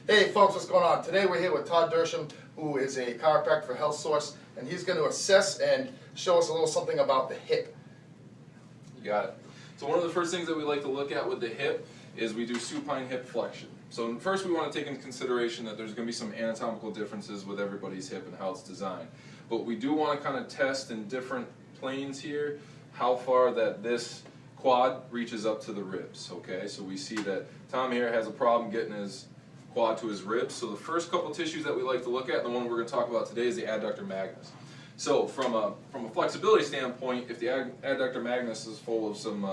Hey folks, what's going on? Today we're here with Todd Dersham, who is a chiropractor for Health Source, and he's going to assess and show us a little something about the hip. You got it. So one of the first things that we like to look at with the hip is we do supine hip flexion. So first we want to take into consideration that there's going to be some anatomical differences with everybody's hip and how it's designed. But we do want to kind of test in different planes here how far that this quad reaches up to the ribs. Okay, so we see that Tom here has a problem getting his quad to his ribs. So the first couple tissues that we like to look at, the one we're going to talk about today, is the Adductor Mangnus. So from a flexibility standpoint, if the Adductor Mangnus is full of some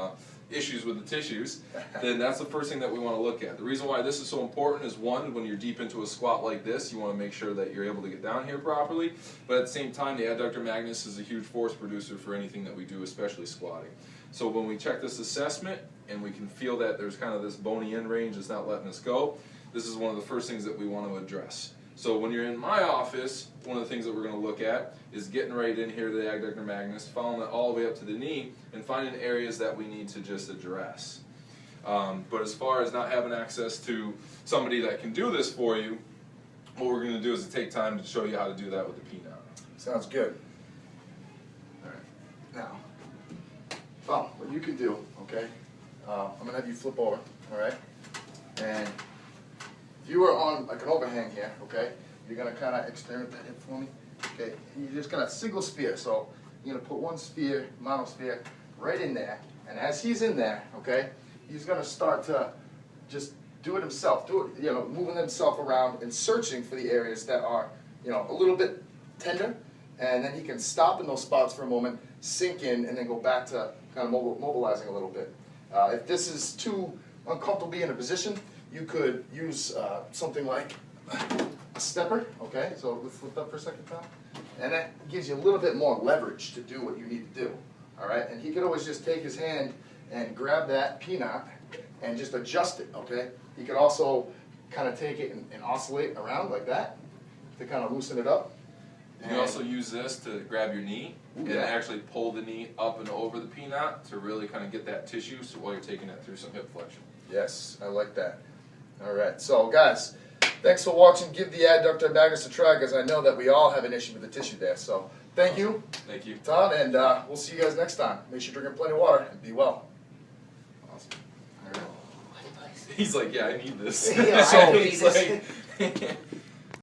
issues with the tissues, then that's the first thing that we want to look at. The reason why this is so important is, one, when you're deep into a squat like this, you want to make sure that you're able to get down here properly, but at the same time, the Adductor Mangnus is a huge force producer for anything that we do, especially squatting. So when we check this assessment and we can feel that there's kind of this bony end range that's not letting us go, this is one of the first things that we want to address. So when you're in my office, one of the things that we're going to look at is getting right in here to the Adductor Mangnus, following it all the way up to the knee, and finding areas that we need to just address. But as far as not having access to somebody that can do this for you, what we're going to do is take time to show you how to do that with the P-knot. Sounds good. All right. Now, well, what you can do, okay, I'm going to have you flip over, all right? And if you were on like an overhang here, okay, you're going to kind of experiment that hip for me, okay? And you're just going to single spear, so you're going to put one spear, monosphere, right in there, and as he's in there, okay, he's going to start to just do it himself, moving himself around and searching for the areas that are, a little bit tender, and then he can stop in those spots for a moment, sink in, and then go back to kind of mobilizing a little bit. If this is too uncomfortable being in a position, you could use something like a stepper, okay? So let's lift up for a second, Tom. And that gives you a little bit more leverage to do what you need to do, all right? And he could always just take his hand and grab that P-knot and just adjust it, okay? He could also kind of take it and oscillate around like that to kind of loosen it up. You can also use this to grab your knee and actually pull the knee up and over the P-knot to really kind of get that tissue so while you're taking it through some hip flexion. Yes, I like that. All right, so guys, thanks for watching. Give the Adductor Mangnus a try, because I know that we all have an issue with the tissue there. So thank you. Thank you. Todd, and we'll see you guys next time. Make sure you're drinking plenty of water and be well. Awesome. All right. He's like, yeah, I need this. Yeah, So- I need this. He's like,